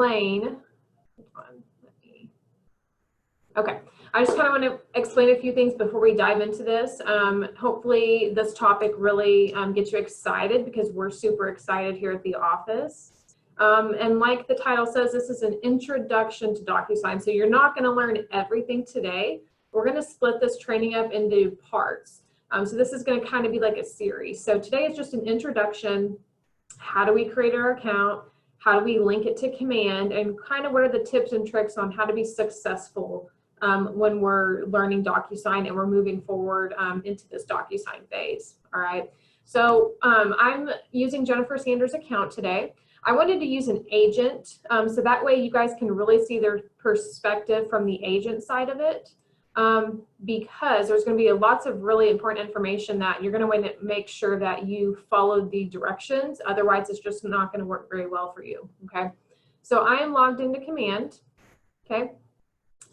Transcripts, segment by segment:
explain. Okay, I just kind of want to explain a few things before we dive into this. Hopefully this topic really gets you excited, because we're super excited here at the office. And like the title says, this is an introduction to DocuSign. So you're not going to learn everything today. We're going to split this training up into parts. So this is going to kind of be like a series. So today is just an introduction. How do we create our account? How do we link it to command? And kind of what are the tips and tricks on how to be successful when we're learning DocuSign and we're moving forward into this DocuSign phase. All right. So I'm using Jennifer Sanders' account today. I wanted to use an agent, so that way you guys can really see their perspective from the agent side of it, because there's going to be lots of really important information that you're going to want to make sure that you follow the directions. Otherwise, it's just not going to work very well for you. Okay, so I am logged into command. Okay,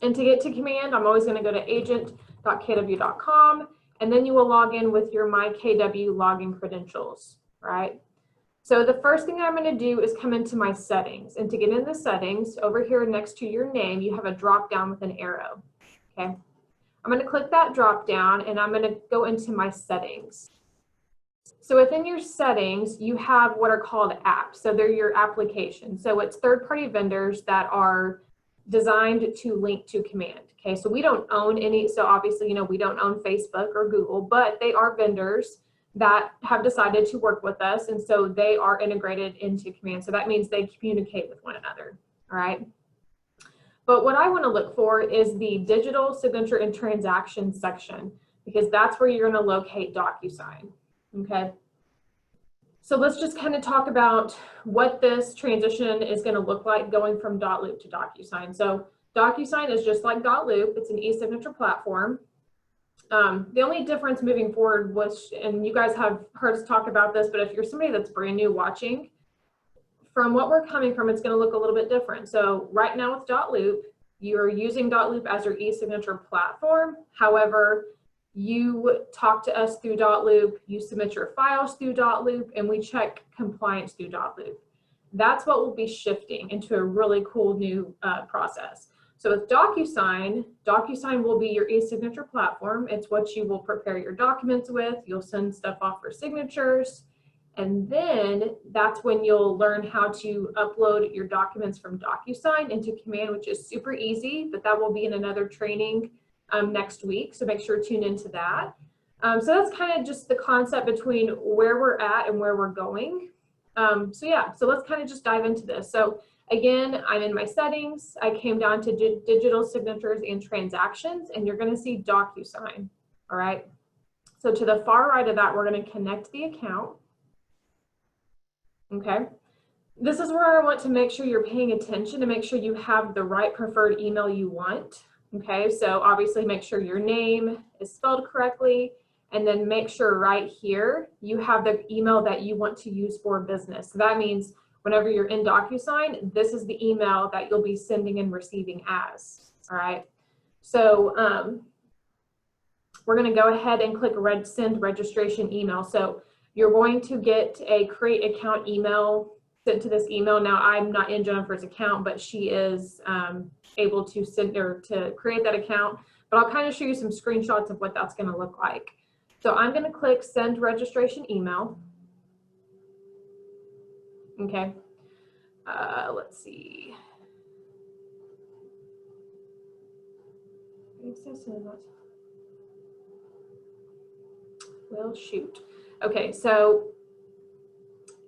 and to get to command, I'm always going to go to agent.kw.com, and then you will log in with your MyKW login credentials. Right. So the first thing I'm going to do is come into my settings, and to get in the settings, over here next to your name, you have a drop down with an arrow. Okay, I'm going to click that drop down, and I'm going to go into my settings. So within your settings, you have what are called apps. So they're your applications. So it's third-party vendors that are designed to link to command. Okay, so we don't own any. So obviously, you know, we don't own Facebook or Google, but they are vendors that have decided to work with us, and so they are integrated into command. So that means they communicate with one another. All right. But what I want to look for is the digital signature and transaction section, because that's where you're going to locate DocuSign. Okay. So let's just kind of talk about what this transition is going to look like going from .loop to DocuSign. So DocuSign is just like .loop. It's an e-signature platform. The only difference moving forward was, and you guys have heard us talk about this, but if you're somebody that's brand new watching, from what we're coming from, it's going to look a little bit different. So right now with .loop, you're using .loop as your e-signature platform. However, you talk to us through .loop, you submit your files through .loop, and we check compliance through .loop. That's what will be shifting into a really cool new process. So with DocuSign, DocuSign will be your e-signature platform. It's what you will prepare your documents with. You'll send stuff off for signatures. And then that's when you'll learn how to upload your documents from DocuSign into command, which is super easy, but that will be in another training next week. So make sure to tune into that. So that's kind of just the concept between where we're at and where we're going. So yeah, so let's kind of just dive into this. So again, I'm in my settings. I came down to digital signatures and transactions, and you're going to see DocuSign. All right. So to the far right of that, we're going to connect the account. Okay. This is where I want to make sure you're paying attention to make sure you have the right preferred email you want. Okay. So obviously make sure your name is spelled correctly, and then make sure right here you have the email that you want to use for business. So that means whenever you're in DocuSign, this is the email that you'll be sending and receiving as. All right. So we're going to go ahead and click send registration email. So you're going to get a create account email sent to this email. Now I'm not in Jennifer's account, but she is able to send or to create that account. But I'll kind of show you some screenshots of what that's going to look like. So I'm going to click send registration email. Okay, let's see. Well, shoot. Okay, so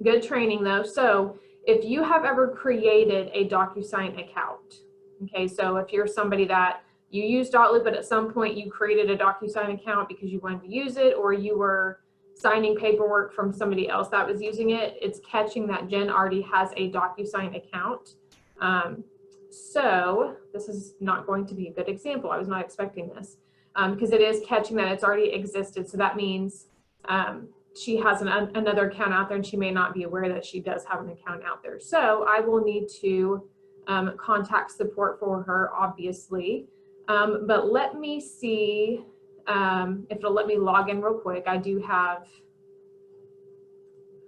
good training though. So if you have ever created a DocuSign account, okay, so if you're somebody that you use .loop, but at some point you created a DocuSign account because you wanted to use it, or you were signing paperwork from somebody else that was using it, it's catching that Jen already has a DocuSign account. So this is not going to be a good example. I was not expecting this because it is catching that it's already existed. So that means she has another account out there, and she may not be aware that she does have an account out there. So I will need to contact support for her, obviously. But let me see if it'll let me log in real quick. I do have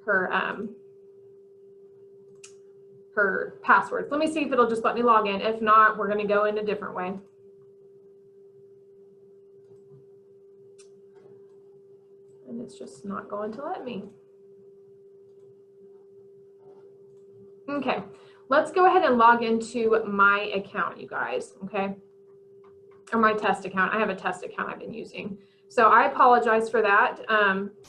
her her passwords. Let me see if it'll just let me log in. If not, we're going to go in a different way. And it's just not going to let me. Okay, let's go ahead and log into my account, you guys, okay? Or my test account. I have a test account I've been using. So I apologize for that.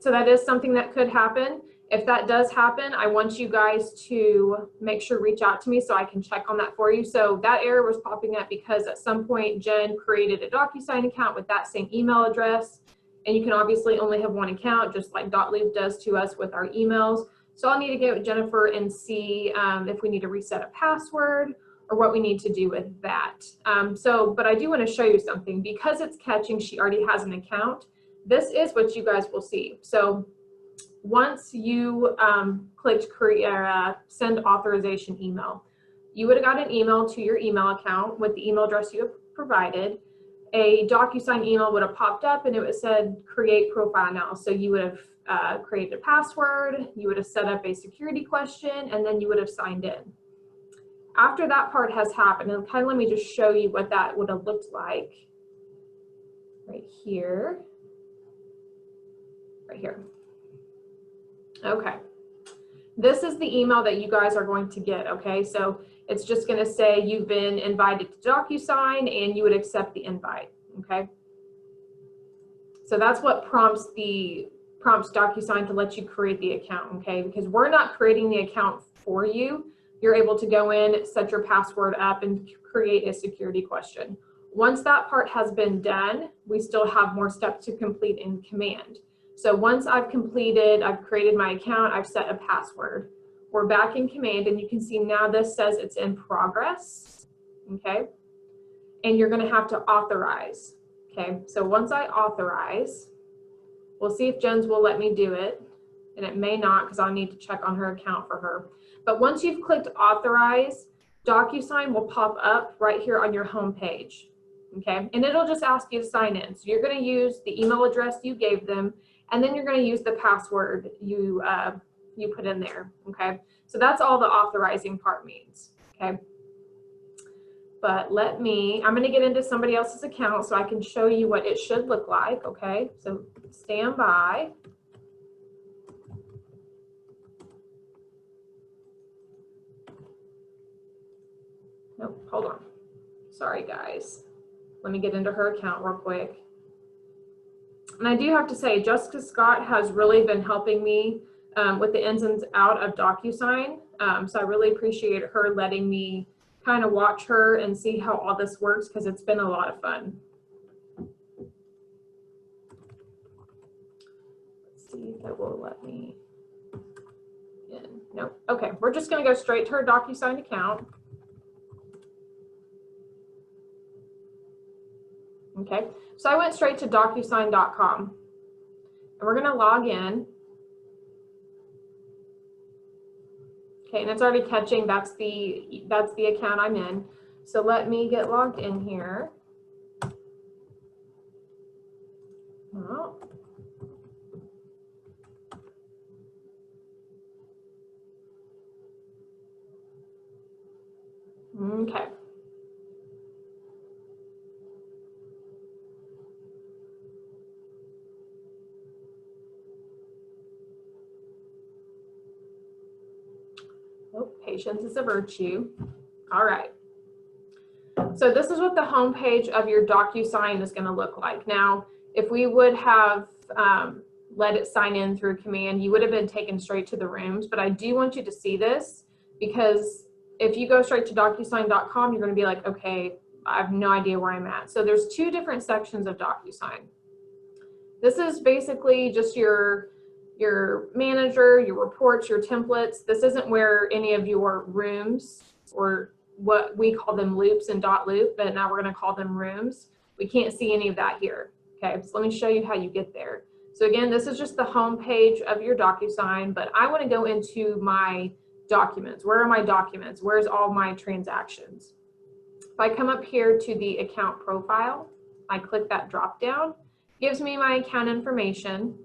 So that is something that could happen. If that does happen, I want you guys to make sure reach out to me so I can check on that for you. So that error was popping up because at some point Jen created a DocuSign account with that same email address. And you can obviously only have one account, just like .loop does to us with our emails. So I'll need to get with Jennifer and see if we need to reset a password or what we need to do with that. But I do want to show you something. Because it's catching she already has an account, this is what you guys will see. So once you clicked send authorization email, you would have got an email to your email account with the email address you have provided. A DocuSign email would have popped up and it would have said create profile now. So you would have created a password, you would have set up a security question, and then you would have signed in. After that part has happened, and kind of let me just show you what that would have looked like right here. Right here. Okay. This is the email that you guys are going to get, okay? So it's just going to say you've been invited to DocuSign and you would accept the invite, okay? So that's what prompts DocuSign to let you create the account, okay? Because we're not creating the account for you. You're able to go in, set your password up, and create a security question. Once that part has been done, we still have more steps to complete in Command. So once I've created my account, I've set a password. We're back in Command, and you can see now this says it's in progress, okay? And you're gonna have to authorize, okay? So once I authorize, we'll see if Jen's will let me do it, and it may not because I'll need to check on her account for her. But once you've clicked authorize, DocuSign will pop up right here on your home page, okay? And it'll just ask you to sign in. So you're gonna use the email address you gave them, and then you're gonna use the password you put in there, okay? So that's all the authorizing part means, okay? But I'm gonna get into somebody else's account so I can show you what it should look like, okay? So stand by. Nope, hold on. Sorry, guys. Let me get into her account real quick. And I do have to say, Jessica Scott has really been helping me with the ins and out of DocuSign. So I really appreciate her letting me kind of watch her and see how all this works because it's been a lot of fun. Let's see if it will let me in. Nope. Okay, we're just going to go straight to her DocuSign account. Okay, so I went straight to DocuSign.com and we're going to log in. Okay, and it's already catching, that's the account I'm in. So let me get logged in here. Oh. Okay. Oh, patience is a virtue. All right. So this is what the home page of your DocuSign is going to look like. Now, if we would have let it sign in through Command, you would have been taken straight to the rooms. But I do want you to see this because if you go straight to DocuSign.com, you're going to be like, okay, I have no idea where I'm at. So there's two different sections of DocuSign. This is basically just your manager, your reports, your templates. This isn't where any of your rooms, or what we call them loops and .loop, but now we're going to call them rooms. We can't see any of that here. Okay, so let me show you how you get there. So again, this is just the home page of your DocuSign, but I want to go into my documents. Where are my documents? Where's all my transactions? If I come up here to the account profile, I click that drop down, gives me my account information.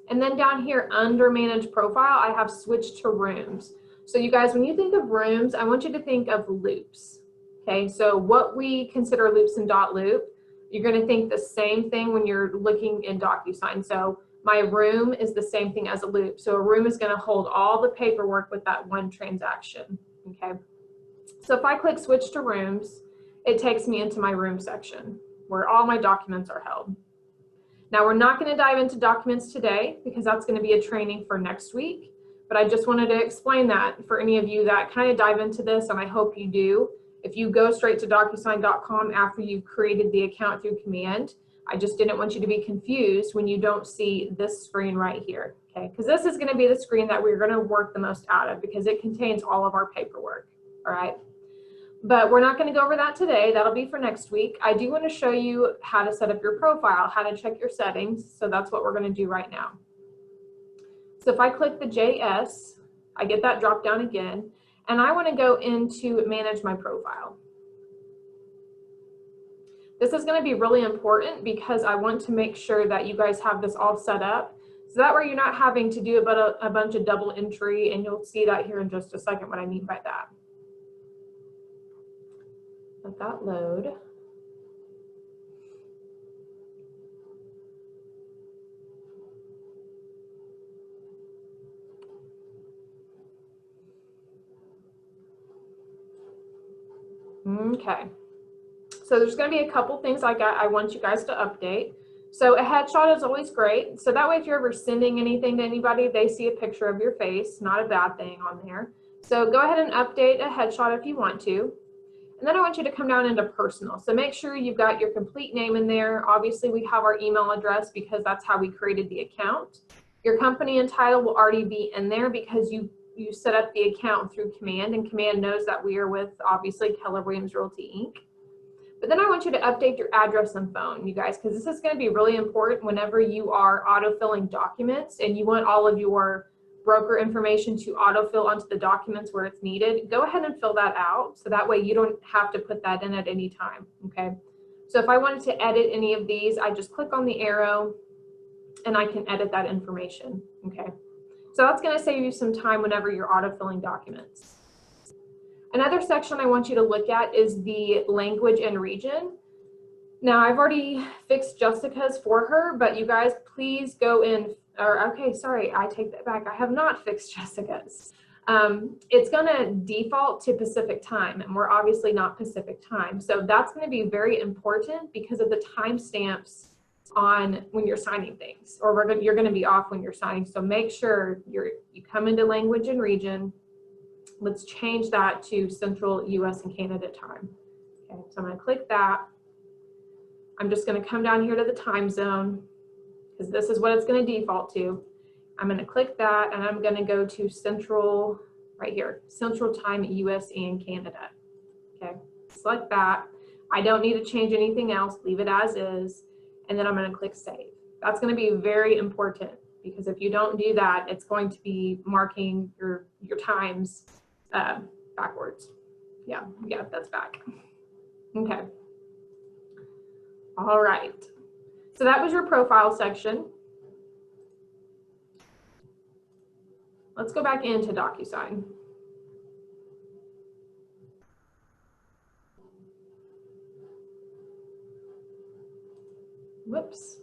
And then down here under manage profile, I have switched to rooms. So you guys, when you think of rooms, I want you to think of loops. Okay, so what we consider loops in .loop, you're going to think the same thing when you're looking in DocuSign. So my room is the same thing as a loop. So a room is going to hold all the paperwork with that one transaction. Okay, so if I click switch to rooms, it takes me into my room section where all my documents are held. Now we're not going to dive into documents today because that's going to be a training for next week, but I just wanted to explain that for any of you that kind of dive into this, and I hope you do. If you go straight to DocuSign.com after you've created the account through command, I just didn't want you to be confused when you don't see this screen right here, okay? Because this is going to be the screen that we're going to work the most out of because it contains all of our paperwork, all right? But we're not going to go over that today. That'll be for next week. I do want to show you how to set up your profile, how to check your settings. So that's what we're going to do right now. So if I click the JS, I get that drop down again, and I want to go into manage my profile. This is going to be really important because I want to make sure that you guys have this all set up. So that way you're not having to do a bunch of double entry, and you'll see that here in just a second what I mean by that. Let that load. Okay, so there's going to be a couple things I want you guys to update. So a headshot is always great. So that way if you're ever sending anything to anybody, they see a picture of your face, not a bad thing on there. So go ahead and update a headshot if you want to. And then I want you to come down into personal. So make sure you've got your complete name in there. Obviously we have our email address because that's how we created the account. Your company and title will already be in there because you set up the account through command, and command knows that we are with obviously Keller Williams Realty Inc. But then I want you to update your address and phone, you guys, because this is going to be really important whenever you are autofilling documents and you want all of your broker information to autofill onto the documents where it's needed. Go ahead and fill that out so that way you don't have to put that in at any time, okay? So if I wanted to edit any of these, I just click on the arrow and I can edit that information, okay? So that's going to save you some time whenever you're autofilling documents. Another section I want you to look at is the language and region. Now I've already fixed Jessica's for her, but you guys please go in, or okay, sorry, I take that back. I have not fixed Jessica's. It's gonna default to Pacific time, and we're obviously not Pacific time. So that's gonna be very important because of the timestamps on when you're signing things, or you're gonna be off when you're signing. So make sure you come into language and region. Let's change that to Central US and Canada time. Okay, so I'm gonna click that. I'm just gonna come down here to the time zone because this is what it's gonna default to. I'm gonna click that and I'm gonna go to Central, right here, Central time US and Canada. Okay, select that. I don't need to change anything else, leave it as is. And then I'm gonna click save. That's gonna be very important because if you don't do that, it's going to be marking your times backwards. Yeah, that's back. Okay. All right. So that was your profile section. Let's go back into DocuSign. Whoops.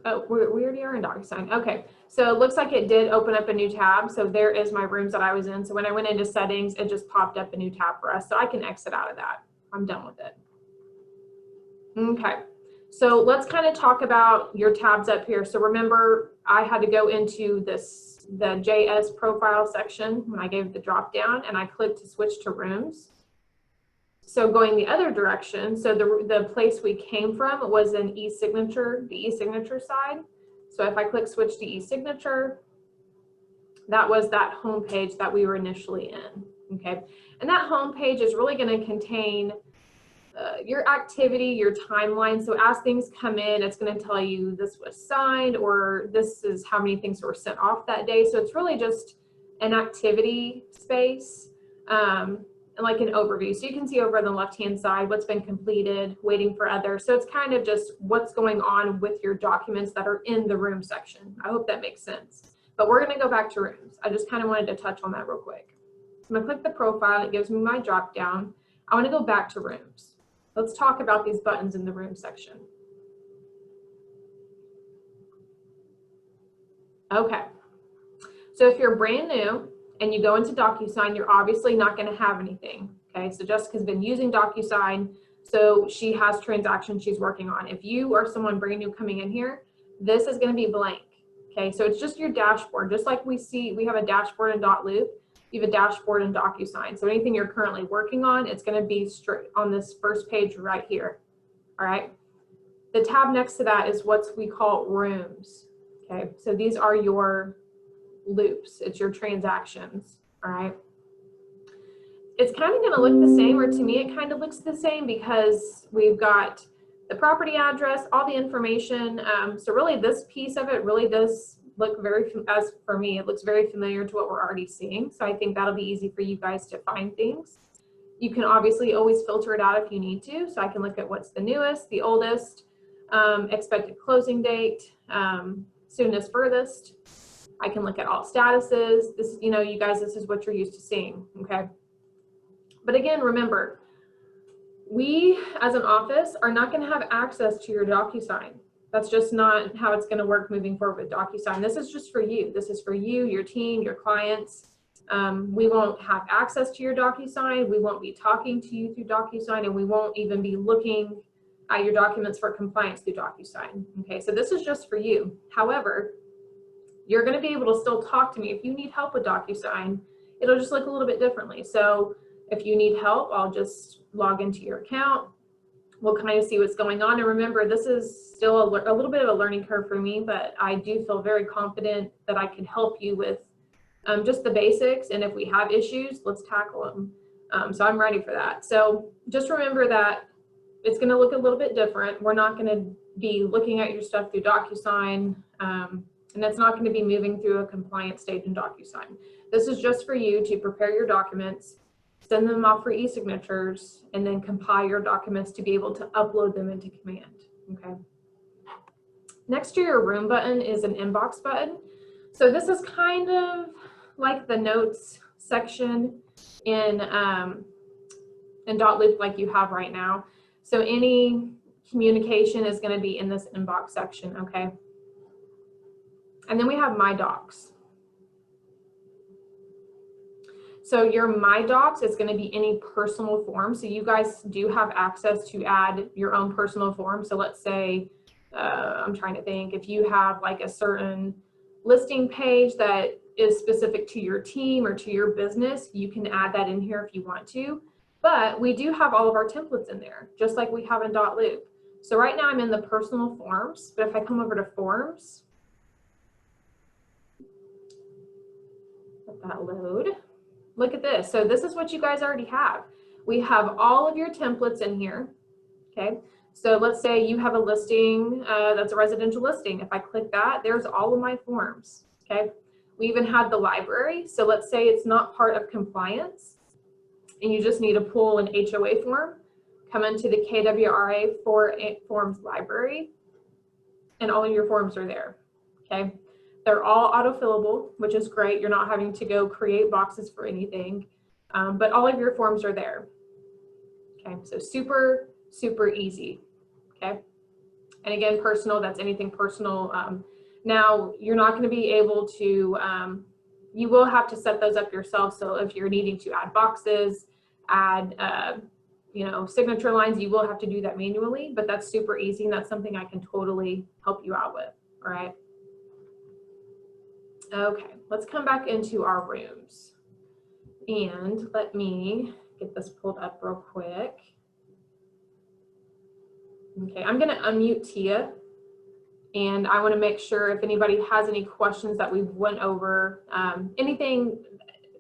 Oh, we already are in DocuSign. Okay, so it looks like it did open up a new tab. So there is my rooms that I was in. So when I went into settings, it just popped up a new tab for us. So I can exit out of that. I'm done with it. Okay, so let's kind of talk about your tabs up here. So remember, I had to go into the JS profile section when I gave the drop down, and I clicked to switch to rooms. So going the other direction, so the place we came from was an e-signature, the e-signature side. So if I click switch to e-signature, that was that home page that we were initially in, okay? And that home page is really gonna contain your activity, your timeline. So as things come in, it's gonna tell you this was signed or this is how many things were sent off that day. So it's really just an activity space. And like an overview. So you can see over on the left-hand side what's been completed, waiting for others. So it's kind of just what's going on with your documents that are in the room section. I hope that makes sense. but we're going to go back to rooms. I just kind of wanted to touch on that real quick. I'm going to click the profile. It gives me my drop down. I want to go back to rooms. Let's talk about these buttons in the room section. Okay. So if you're brand new and you go into DocuSign, you're obviously not going to have anything. Okay. So Jessica's been using DocuSign, so she has transactions she's working on. If you are someone brand new coming in here, this is going to be blank. Okay. So it's just your dashboard. Just like we have a dashboard in .loop, you have a dashboard in DocuSign. So anything you're currently working on, it's going to be straight on this first page right here. All right. The tab next to that is what we call rooms. Okay. So these are your loops. It's your transactions. All right. It's kind of going to look the same, or to me, it kind of looks the same because we've got the property address, all the information. So really this piece of it really does look very, as for me, it looks very familiar to what we're already seeing. So I think that'll be easy for you guys to find things. You can obviously always filter it out if you need to. So I can look at what's the newest, the oldest, expected closing date, soonest, furthest. I can look at all statuses. This, you know, you guys, this is what you're used to seeing, okay? But again, remember, we as an office are not going to have access to your DocuSign. That's just not how it's going to work moving forward with DocuSign. This is just for you. This is for you, your team, your clients. We won't have access to your DocuSign. We won't be talking to you through DocuSign, and we won't even be looking at your documents for compliance through DocuSign. Okay, so this is just for you. However, you're going to be able to still talk to me. If you need help with DocuSign, it'll just look a little bit differently. So if you need help, I'll just log into your account. We'll kind of see what's going on. And remember, this is still a little bit of a learning curve for me, but I do feel very confident that I can help you with just the basics. And if we have issues, let's tackle them. So I'm ready for that. So just remember that it's going to look a little bit different. We're not going to be looking at your stuff through DocuSign, and that's not going to be moving through a compliance stage in DocuSign. This is just for you to prepare your documents, send them off for e-signatures, and then compile your documents to be able to upload them into Command, okay? Next to your room button is an inbox button. So this is kind of like the notes section in .loop like you have right now. So any communication is going to be in this inbox section, okay? And then we have My Docs. So your My Docs is going to be any personal form. So you guys do have access to add your own personal form. So let's say, I'm trying to think, if you have like a certain listing page that is specific to your team or to your business, you can add that in here if you want to. But we do have all of our templates in there, just like we have in .loop. So right now I'm in the personal forms, but if I come over to forms, let that load. Look at this. So this is what you guys already have. We have all of your templates in here, okay? So let's say you have a listing that's a residential listing. If I click that, there's all of my forms, okay? We even have the library. So let's say it's not part of compliance and you just need to pull an HOA form, come into the KWRA forms library, and all of your forms are there, okay? They're all autofillable, which is great. You're not having to go create boxes for anything, but all of your forms are there. Okay, so super, super easy, okay? And again, personal, that's anything personal. Now, you're not gonna be able to, you will have to set those up yourself. So if you're needing to add boxes, add, you know, signature lines, you will have to do that manually, but that's super easy. And that's something I can totally help you out with, all right? Okay, let's come back into our rooms and let me get this pulled up real quick. Okay, I'm going to unmute Tia, and I want to make sure if anybody has any questions that we went over, anything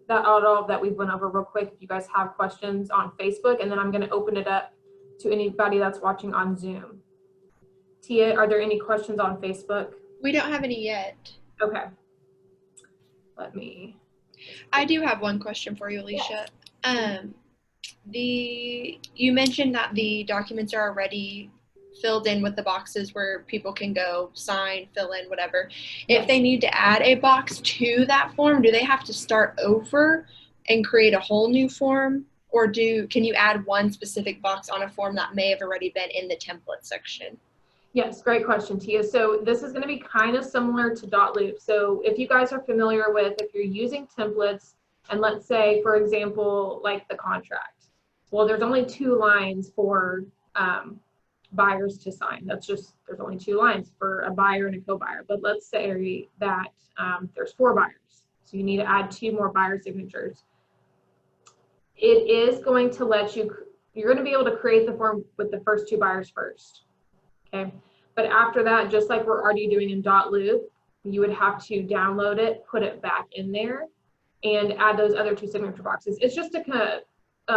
that all that we went over real quick, if you guys have questions on Facebook, and then I'm going to open it up to anybody that's watching on Zoom. Tia, are there any questions on Facebook? We don't have any yet. Okay. Let me. I do have one question for you, Alicia. Yes. You mentioned that the documents are already filled in with the boxes where people can go sign, fill in, whatever. Yes. If they need to add a box to that form, do they have to start over and create a whole new form? Or can you add one specific box on a form that may have already been in the template section? Yes, great question, Tia. So this is going to be kind of similar to .loop. So if you guys are familiar with, if you're using templates, and let's say, for example, like the contract. Well, there's only 2 lines for buyers to sign. There's only 2 lines for a buyer and a co-buyer. But let's say that there's 4 buyers. So you need to add 2 more buyer signatures. It is going to let you're going to be able to create the form with the first 2 buyers first. Okay, but after that, just like we're already doing in .loop, you would have to download it, put it back in there, and add those other 2 signature boxes. It's just a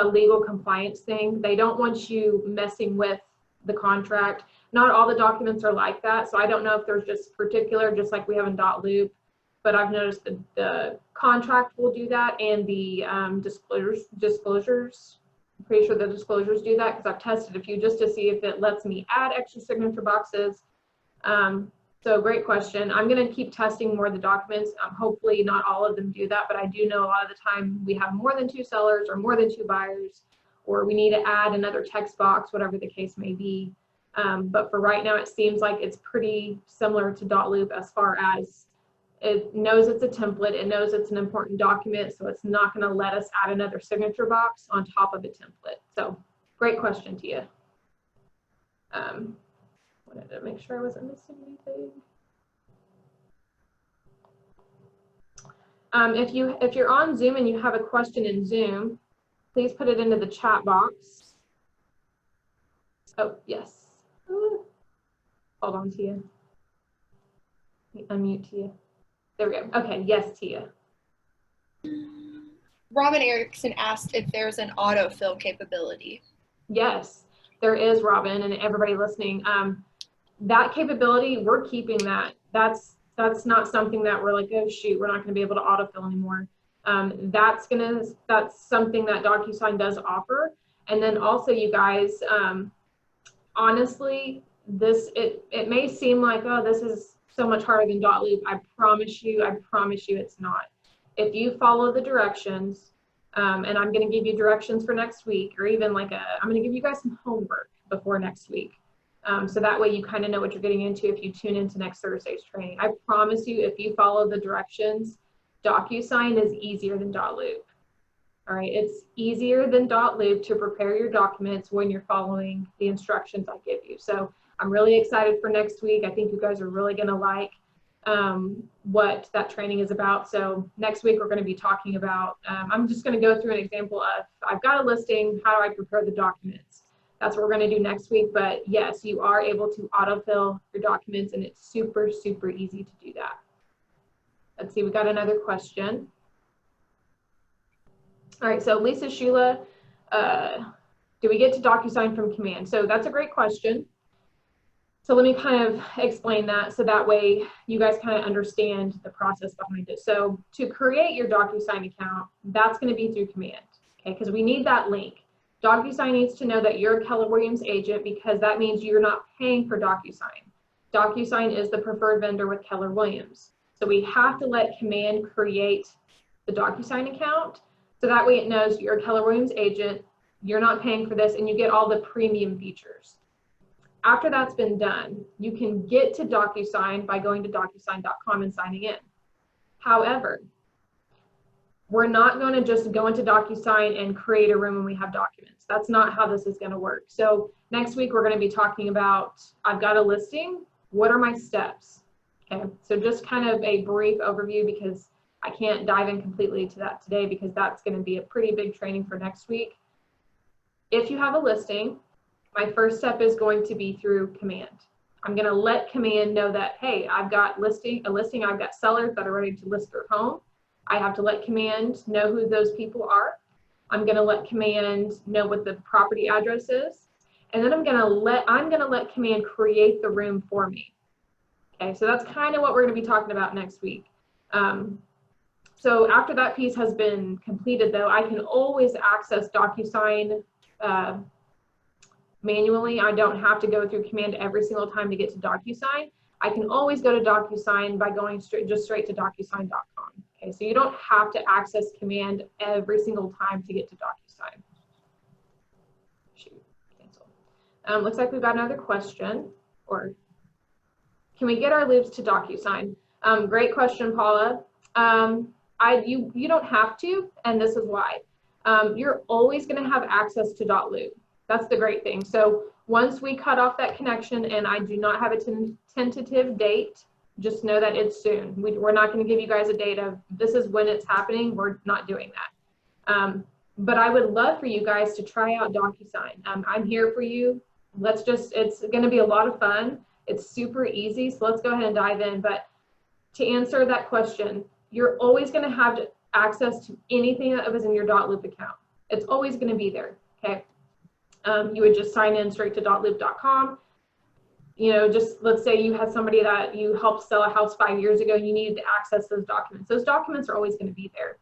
legal compliance thing. They don't want you messing with the contract. Not all the documents are like that, so I don't know if there's just particular, just like we have in .loop, but I've noticed that the contract will do that, and the disclosures. I'm pretty sure the disclosures do that because I've tested a few just to see if it lets me add extra signature boxes. So great question. I'm going to keep testing more of the documents. Hopefully not all of them do that, but I do know a lot of the time we have more than 2 sellers or more than 2 buyers, or we need to add another text box, whatever the case may be. But for right now, it seems like it's pretty similar to .loop as far as it knows it's a template, it knows it's an important document, so it's not going to let us add another signature box on top of a template. So great question, Tia. Wanted to make sure I wasn't missing anything. If you're on Zoom and you have a question in Zoom, please put it into the chat box. Oh, yes. Ooh. Hold on, Tia. Let me unmute Tia. There we go. Okay, yes, Tia. Robin Erickson asked if there's an autofill capability. Yes, there is, Robin, and everybody listening. That capability, we're keeping that. That's not something that we're like, oh shoot, we're not going to be able to autofill anymore. That's something that DocuSign does offer. And then also, you guys, honestly, it may seem like, oh, this is so much harder than .loop. I promise you it's not. If you follow the directions, and I'm going to give you directions for next week, or even I'm going to give you guys some homework before next week. So that way you kind of know what you're getting into if you tune into next Thursday's training. I promise you, if you follow the directions, DocuSign is easier than .loop. All right, it's easier than .loop to prepare your documents when you're following the instructions I give you. So I'm really excited for next week. I think you guys are really going to like what that training is about. So next week we're going to be talking about, I'm just going to go through an example of, I've got a listing, how do I prepare the documents? That's what we're going to do next week. But yes, you are able to autofill your documents, and it's super, super easy to do that. Let's see, we got another question. All right, so Lisa Shula, do we get to DocuSign from command? So that's a great question. So let me kind of explain that so that way you guys kind of understand the process behind it. So to create your DocuSign account, that's going to be through command, okay? Because we need that link. DocuSign needs to know that you're a Keller Williams agent, because that means you're not paying for DocuSign. DocuSign is the preferred vendor with Keller Williams. So we have to let command create the DocuSign account, so that way it knows you're a Keller Williams agent, you're not paying for this, and you get all the premium features. After that's been done, you can get to DocuSign by going to DocuSign.com and signing in. However, we're not going to just go into DocuSign and create a room when we have documents. That's not how this is going to work. So next week, we're going to be talking about, I've got a listing, what are my steps? Okay, so just kind of a brief overview, because I can't dive in completely to that today, because that's going to be a pretty big training for next week. If you have a listing, my first step is going to be through command. I'm going to let command know that, hey, I've got a listing, I've got sellers that are ready to list their home. I have to let command know who those people are. I'm going to let command know what the property address is. And then I'm going to let command create the room for me. Okay, so that's kind of what we're going to be talking about next week. So after that piece has been completed, though, I can always access DocuSign manually. I don't have to go through Command every single time to get to DocuSign. I can always go to DocuSign by going straight to DocuSign.com. Okay, so you don't have to access Command every single time to get to DocuSign. Shoot, cancel. Looks like we've got another question. Or can we get our loops to DocuSign? Great question, Paula. You don't have to, and this is why. You're always going to have access to .loop. That's the great thing. So once we cut off that connection, and I do not have a tentative date, just know that it's soon. We're not going to give you guys a date of this is when it's happening. We're not doing that. But I would love for you guys to try out DocuSign. I'm here for you. It's going to be a lot of fun. It's super easy. So let's go ahead and dive in. But to answer that question, you're always going to have access to anything that was in your .loop account. It's always going to be there. Okay. You would just sign in straight to .loop.com. You know, just let's say you had somebody that you helped sell a house 5 years ago and you needed to access those documents. Those documents are always going to be there.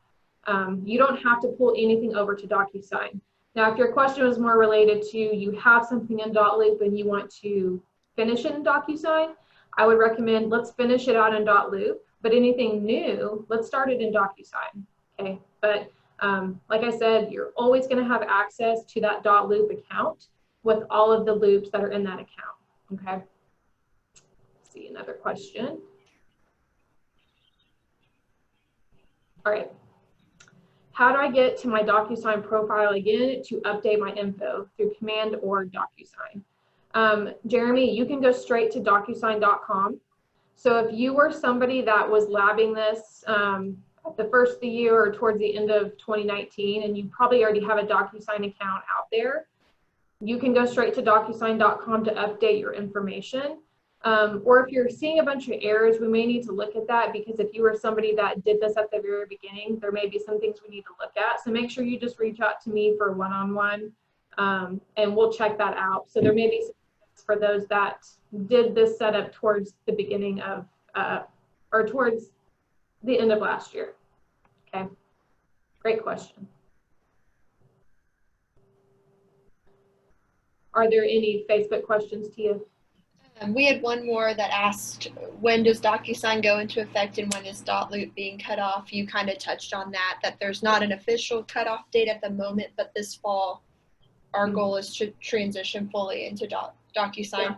You don't have to pull anything over to DocuSign. Now, if your question was more related to you have something in .loop and you want to finish it in DocuSign, I would recommend let's finish it out in .loop, but anything new, let's start it in DocuSign, okay? But like I said, you're always gonna have access to that .loop account with all of the loops that are in that account, okay? Let's see, another question. All right. How do I get to my DocuSign profile again to update my info through Command or DocuSign? Jeremy, you can go straight to DocuSign.com. So if you were somebody that was labbing this at the first of the year or towards the end of 2019, and you probably already have a DocuSign account out there, you can go straight to DocuSign.com to update your information. Or if you're seeing a bunch of errors, we may need to look at that, because if you were somebody that did this at the very beginning, there may be some things we need to look at. So make sure you just reach out to me for one-on-one, and we'll check that out. So there may be some for those that did this setup towards the beginning of, or towards the end of last year. Okay, great question. Are there any Facebook questions, Tia? We had one more that asked, when does DocuSign go into effect and when is .loop being cut off? You kind of touched on that there's not an official cutoff date at the moment, but this fall, our goal is to transition fully into DocuSign. Yeah.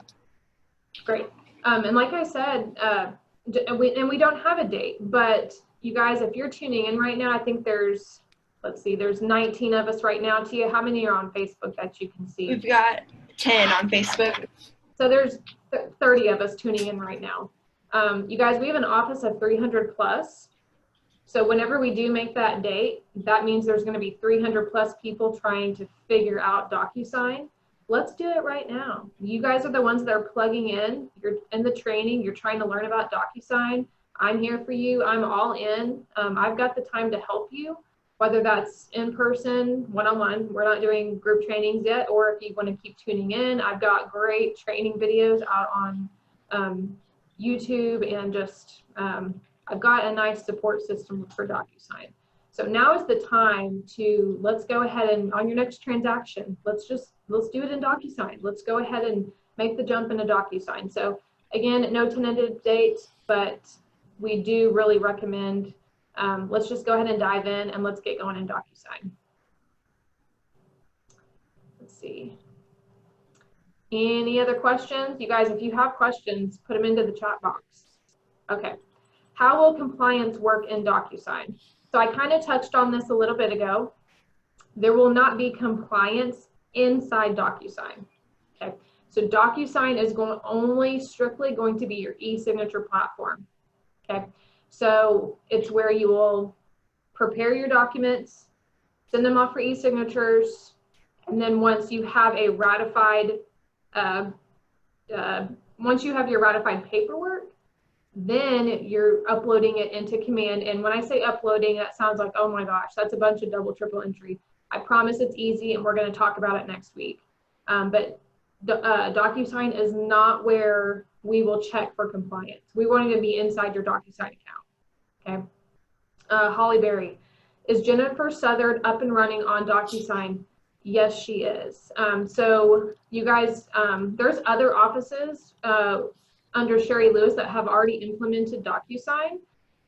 Great. And like I said, we don't have a date, but you guys, if you're tuning in right now, I think there's 19 of us right now. Tia, how many are on Facebook that you can see? We've got 10 on Facebook. So there's 30 of us tuning in right now. You guys, we have an office of 300 plus. So whenever we do make that date, that means there's going to be 300 plus people trying to figure out DocuSign. Let's do it right now. You guys are the ones that are plugging in. You're in the training. You're trying to learn about DocuSign. I'm here for you. I'm all in. I've got the time to help you, whether that's in person, one-on-one. We're not doing group trainings yet, or if you want to keep tuning in, I've got great training videos out on YouTube, and just I've got a nice support system for DocuSign. So now is the time to, let's go ahead and on your next transaction, let's do it in DocuSign. Let's go ahead and make the jump into DocuSign. So again, no tentative date, but we do really recommend, let's just go ahead and dive in and let's get going in DocuSign. Let's see. Any other questions? You guys, if you have questions, put them into the chat box. Okay. How will compliance work in DocuSign? So I kind of touched on this a little bit ago. There will not be compliance inside DocuSign. Okay. So DocuSign is strictly going to be your e-signature platform. Okay. So it's where you will prepare your documents, send them off for e-signatures, and then once you have a ratified, once you have your ratified paperwork, then you're uploading it into Command. And when I say uploading, that sounds like, oh my gosh, that's a bunch of double, triple entry. I promise it's easy, and we're going to talk about it next week. But DocuSign is not where we will check for compliance. We want it to be inside your DocuSign account. Okay. Holly Berry, is Jennifer Southard up and running on DocuSign? Yes, she is. So you guys, there's other offices under Sherry Lewis that have already implemented DocuSign.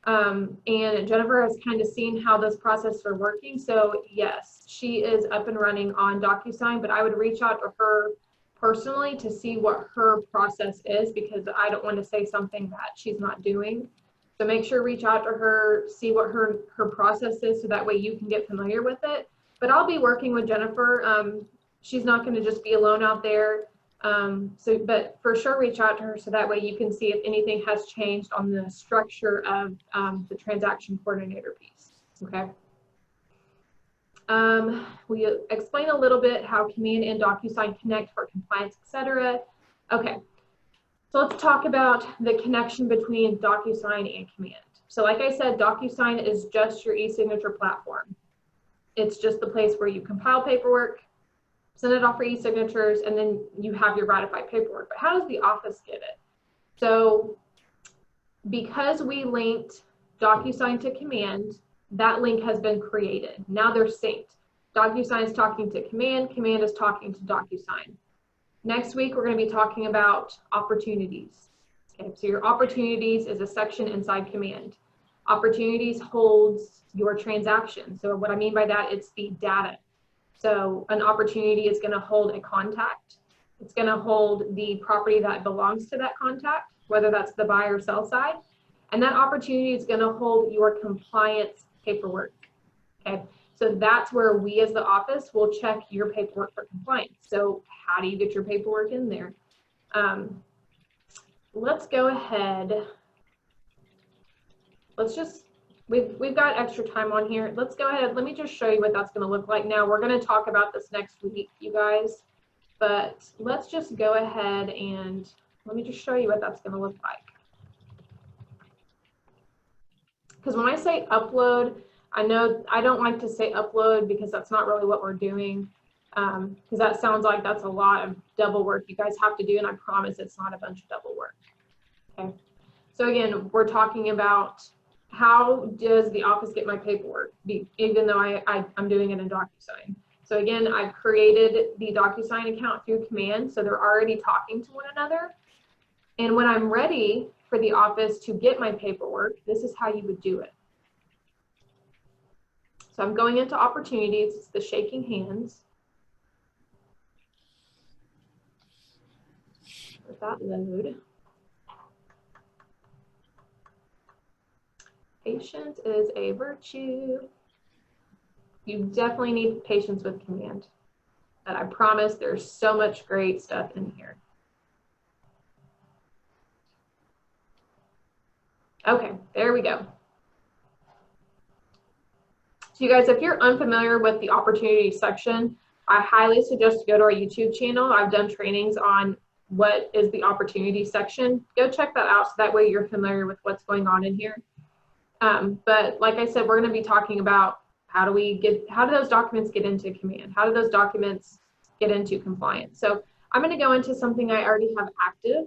And Jennifer has kind of seen how this process are working. So yes, she is up and running on DocuSign, but I would reach out to her personally to see what her process is, because I don't want to say something that she's not doing. So make sure reach out to her, see what her process is, so that way you can get familiar with it. But I'll be working with Jennifer. She's not going to just be alone out there. But for sure, reach out to her so that way you can see if anything has changed on the structure of the transaction coordinator piece. Okay. We explain a little bit how Command and DocuSign connect for compliance, etc. Okay. So let's talk about the connection between DocuSign and Command. So like I said, DocuSign is just your e-signature platform. It's just the place where you compile paperwork, send it off for e-signatures, and then you have your ratified paperwork. But how does the office get it? So because we linked DocuSign to Command, that link has been created. Now they're synced. DocuSign is talking to Command, Command is talking to DocuSign. Next week, we're going to be talking about opportunities. Okay, so your opportunities is a section inside Command. Opportunities holds your transaction. So what I mean by that, it's the data. So an opportunity is going to hold a contact. It's going to hold the property that belongs to that contact, whether that's the buy or sell side. And that opportunity is going to hold your compliance paperwork. Okay, so that's where we as the office will check your paperwork for compliance. So how do you get your paperwork in there? Let's go ahead. Let's just, we've got extra time on here. Let's go ahead. Let me just show you what that's going to look like. Now, we're going to talk about this next week, you guys, but let's just go ahead and let me just show you what that's going to look like. Because when I say upload, I know I don't like to say upload because that's not really what we're doing. Because that sounds like that's a lot of double work you guys have to do, and I promise it's not a bunch of double work. Okay. So again, we're talking about how does the office get my paperwork, even though I'm doing it in DocuSign. So again, I've created the DocuSign account through Command, so they're already talking to one another. And when I'm ready for the office to get my paperwork, this is how you would do it. So I'm going into opportunities, it's the shaking hands. Let that load. Patience is a virtue. You definitely need patience with Command. And I promise there's so much great stuff in here. Okay, there we go. So you guys, if you're unfamiliar with the opportunity section, I highly suggest to go to our YouTube channel. I've done trainings on what is the opportunity section. Go check that out so that way you're familiar with what's going on in here. But like I said, we're going to be talking about how do those documents get into Command? How do those documents get into compliance? So I'm going to go into something I already have active.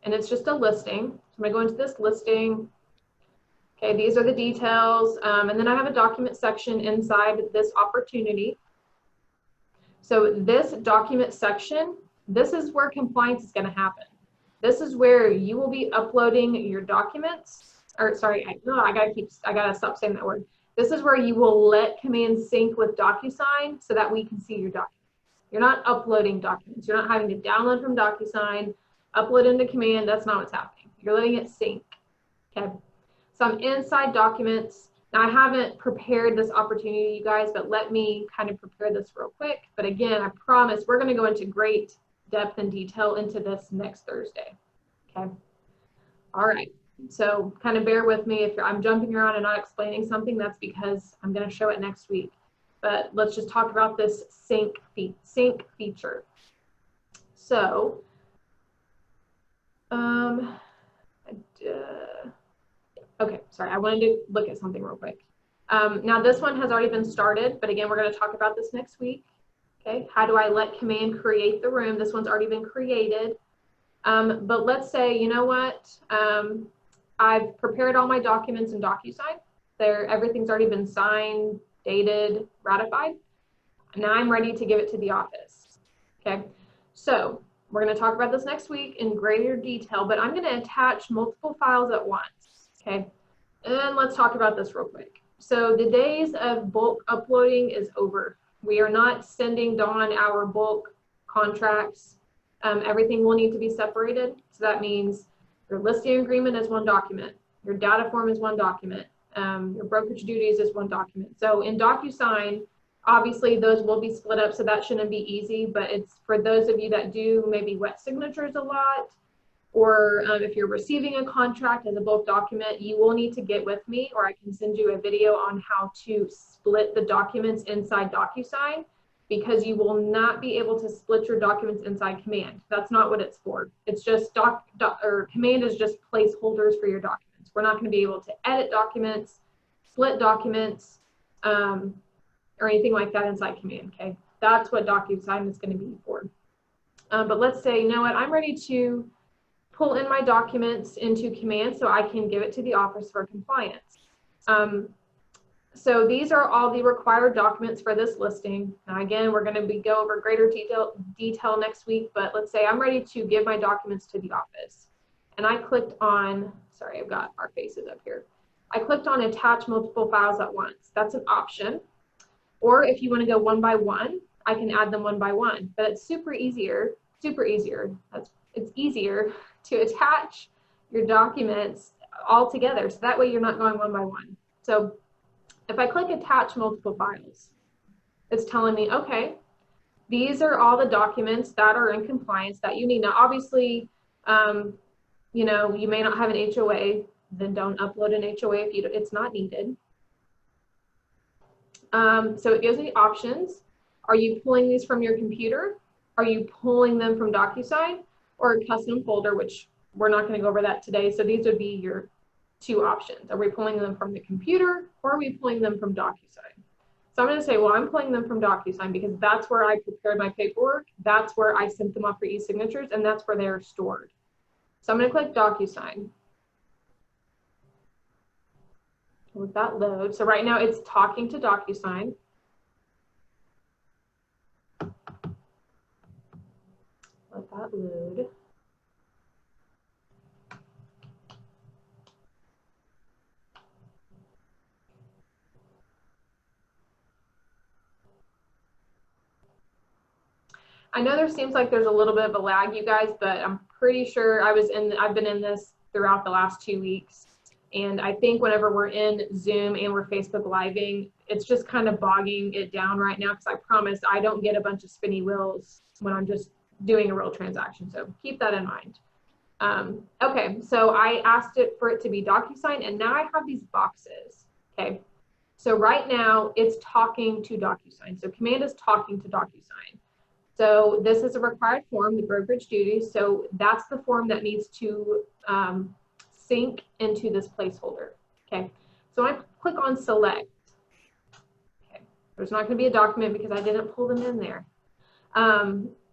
And it's just a listing. So I'm going to go into this listing. Okay, these are the details. And then I have a document section inside this opportunity. So this document section, this is where compliance is going to happen. This is where you will be uploading your documents, or sorry, I gotta stop saying that word. This is where you will let Command sync with DocuSign so that we can see your documents. You're not uploading documents. You're not having to download from DocuSign, upload into Command. That's not what's happening. You're letting it sync. Okay. So I'm inside documents. Now I haven't prepared this opportunity, you guys, but let me kind of prepare this real quick. But again, I promise we're going to go into great depth and detail into this next Thursday. Okay. All right. So kind of bear with me if I'm jumping around and not explaining something. That's because I'm going to show it next week. But let's just talk about this sync feature. So, okay, sorry, I wanted to look at something real quick. Now this one has already been started, but again, we're going to talk about this next week. Okay, how do I let Command create the room? This one's already been created. But let's say, you know what? I've prepared all my documents in DocuSign. Everything's already been signed, dated, ratified. Now I'm ready to give it to the office. Okay, so we're going to talk about this next week in greater detail, but I'm going to attach multiple files at once. Okay, and let's talk about this real quick. So the days of bulk uploading is over. We are not sending Dawn our bulk contracts. Everything will need to be separated. So that means your listing agreement is one document. Your data form is one document. Your brokerage duties is one document. So in DocuSign, obviously those will be split up, so that shouldn't be easy, but it's for those of you that do maybe wet signatures a lot, or if you're receiving a contract as a bulk document, you will need to get with me, or I can send you a video on how to split the documents inside DocuSign, because you will not be able to split your documents inside Command. That's not what it's for. It's just Command is just placeholders for your documents. We're not going to be able to edit documents, split documents, or anything like that inside Command. Okay, that's what DocuSign is going to be for. But let's say, you know what, I'm ready to pull in my documents into Command so I can give it to the office for compliance. So these are all the required documents for this listing. Now again, we're going to go over greater detail next week, but let's say I'm ready to give my documents to the office. And I clicked on, sorry, I've got our faces up here. I clicked on attach multiple files at once. That's an option. Or if you want to go one by one, I can add them one by one. But it's super easier. It's easier to attach your documents all together. So that way you're not going one by one. So if I click attach multiple files, it's telling me, okay, these are all the documents that are in compliance that you need. Now, obviously, you know, you may not have an HOA, then don't upload an HOA if it's not needed. So it gives me options. Are you pulling these from your computer? Are you pulling them from DocuSign or a custom folder, which we're not going to go over that today. So these would be your two options. Are we pulling them from the computer or are we pulling them from DocuSign? So I'm going to say, well, I'm pulling them from DocuSign because that's where I prepared my paperwork. That's where I sent them off for e-signatures, and that's where they're stored. So I'm going to click DocuSign. Let that load. So right now it's talking to DocuSign. Let that load. I know there seems like there's a little bit of a lag, you guys, but I'm pretty sure I've been in this throughout the last 2 weeks. And I think whenever we're in Zoom and we're Facebook Living, it's just kind of bogging it down right now, because I promise I don't get a bunch of spinny wheels when I'm just doing a real transaction. So keep that in mind. Okay, so I asked it for it to be DocuSign, and now I have these boxes. Okay, so right now it's talking to DocuSign. So Command is talking to DocuSign. So this is a required form, the brokerage duties. So that's the form that needs to sync into this placeholder. Okay, so I click on select. Okay, there's not going to be a document because I didn't pull them in there.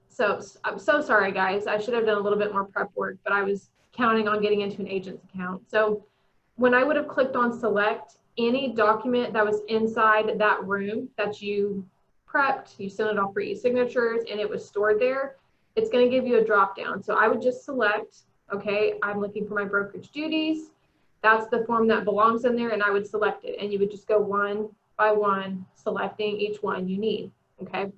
So I'm so sorry, guys. I should have done a little bit more prep work, but I was counting on getting into an agent's account. So when I would have clicked on select, any document that was inside that room that you prepped, you sent it off for e-signatures, and it was stored there, it's going to give you a drop down. So I would just select, okay, I'm looking for my brokerage duties. That's the form that belongs in there, and I would select it. And you would just go one by one, selecting each one you need, okay?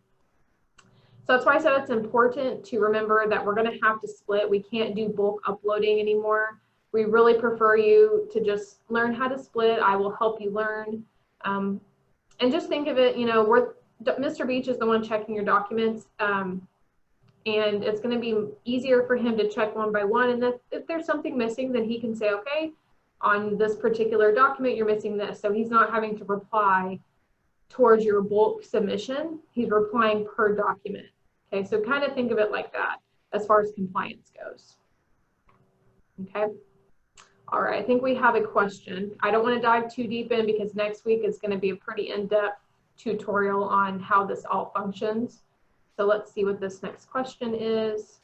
So that's why I said it's important to remember that we're going to have to split. We can't do bulk uploading anymore. We really prefer you to just learn how to split. I will help you learn. And just think of it, you know, Mr. Beach is the one checking your documents, and it's going to be easier for him to check one by one. And if there's something missing, then he can say, okay, on this particular document, you're missing this. So he's not having to reply towards your bulk submission. He's replying per document. Okay, so kind of think of it like that as far as compliance goes. Okay. All right, I think we have a question. I don't want to dive too deep in because next week is going to be a pretty in-depth tutorial on how this all functions. So let's see what this next question is.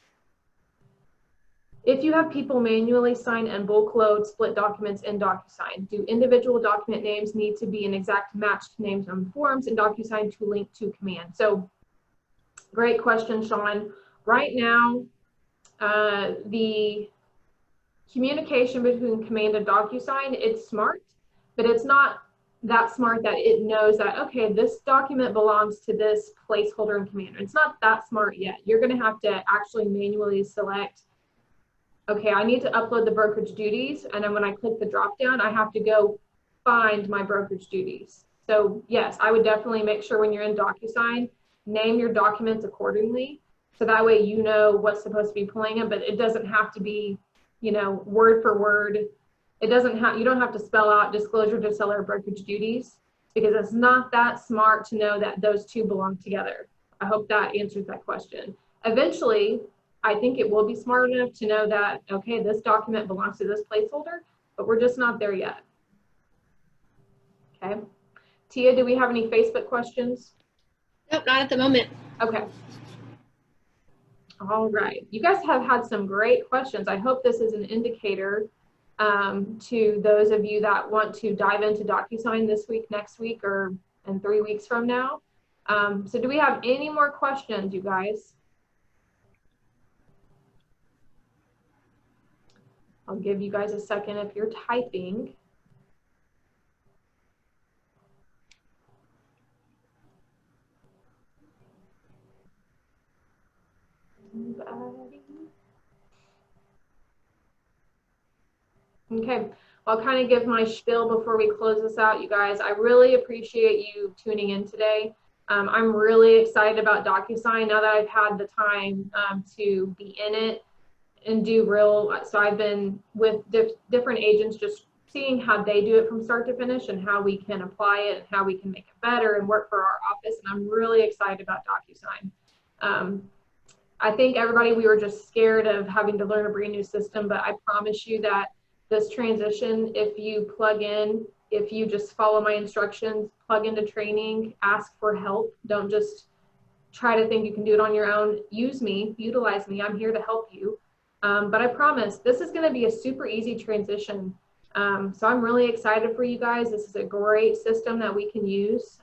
If you have people manually sign and bulk load split documents in DocuSign, do individual document names need to be an exact match to names on forms in DocuSign to link to command? So great question, Sean. Right now, the communication between command and DocuSign, it's smart, but it's not that smart that it knows that, okay, this document belongs to this placeholder in command. It's not that smart yet. You're going to have to actually manually select, okay, I need to upload the brokerage duties, and then when I click the drop down, I have to go find my brokerage duties. So yes, I would definitely make sure when you're in DocuSign, name your documents accordingly, so that way you know what's supposed to be pulling them, but it doesn't have to be, you know, word for word. It doesn't have, you don't have to spell out disclosure to seller brokerage duties, because it's not that smart to know that those two belong together. I hope that answers that question. Eventually, I think it will be smart enough to know that, okay, this document belongs to this placeholder, but we're just not there yet. Okay. Tia, do we have any Facebook questions? Nope, not at the moment. Okay. All right. You guys have had some great questions. I hope this is an indicator to those of you that want to dive into DocuSign this week, next week, or in 3 weeks from now. So do we have any more questions, you guys? I'll give you guys a second if you're typing. Okay, I'll kind of give my spiel before we close this out, you guys. I really appreciate you tuning in today. I'm really excited about DocuSign now that I've had the time to be in it and do real, so I've been with different agents just seeing how they do it from start to finish and how we can apply it and how we can make it better and work for our office, and I'm really excited about DocuSign. I think everybody, we were just scared of having to learn a brand new system, but I promise you that this transition, if you plug in, if you just follow my instructions, plug into training, ask for help, don't just try to think you can do it on your own. Use me, utilize me, I'm here to help you. But I promise this is going to be a super easy transition. So I'm really excited for you guys. This is a great system that we can use.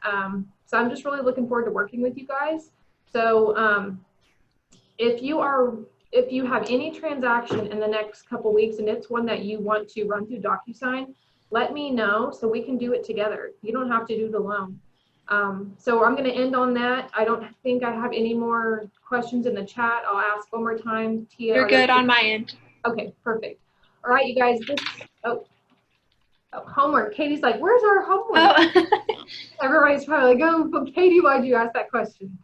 So I'm just really looking forward to working with you guys. So if you have any transaction in the next couple weeks and it's one that you want to run through DocuSign, let me know so we can do it together. You don't have to do it alone. So I'm going to end on that. I don't think I have any more questions in the chat. I'll ask one more time. Tia, You're good on my end. Okay, perfect. All right, you guys. Homework. Katie's like, where's our homework? Oh. Everybody's probably like, oh, Katie, why'd you ask that question?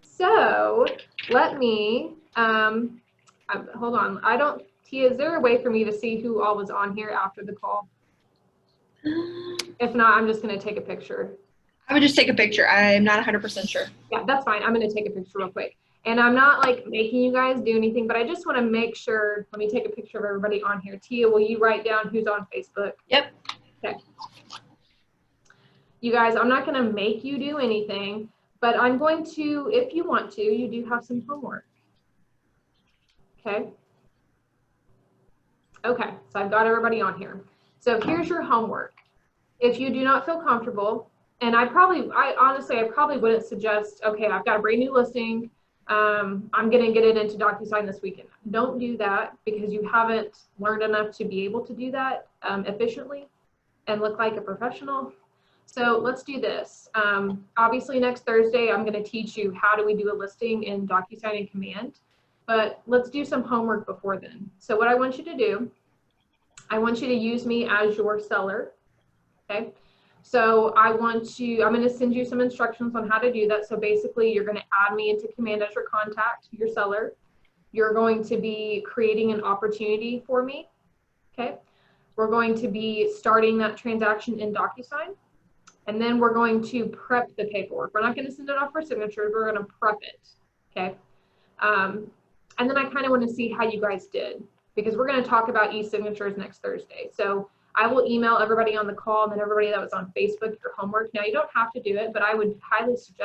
So let me, hold on. Tia, is there a way for me to see who all was on here after the call? If not, I'm just going to take a picture. I would just take a picture. I'm not 100% sure. Yeah, that's fine. I'm going to take a picture real quick. And I'm not like making you guys do anything, but I just want to make sure. Let me take a picture of everybody on here. Tia, will you write down who's on Facebook? Yep. Okay. You guys, I'm not going to make you do anything, but I'm going to, if you want to, you do have some homework. Okay. Okay, so I've got everybody on here. So here's your homework. If you do not feel comfortable, and honestly, I probably wouldn't suggest, okay, I've got a brand new listing. I'm going to get it into DocuSign this weekend. Don't do that because you haven't learned enough to be able to do that efficiently and look like a professional. So let's do this. Obviously, next Thursday, I'm going to teach you how do we do a listing in DocuSign and Command, but let's do some homework before then. So what I want you to do, I want you to use me as your seller, okay? So I'm going to send you some instructions on how to do that. So basically, you're going to add me into Command as your contact, your seller. You're going to be creating an opportunity for me, okay? We're going to be starting that transaction in DocuSign. And then we're going to prep the paperwork. We're not going to send it off for signatures. We're going to prep it, okay? And then I kind of want to see how you guys did, because we're going to talk about e-signatures next Thursday. So I will email everybody on the call and then everybody that was on Facebook your homework. Now, you don't have to do it, but I would highly suggest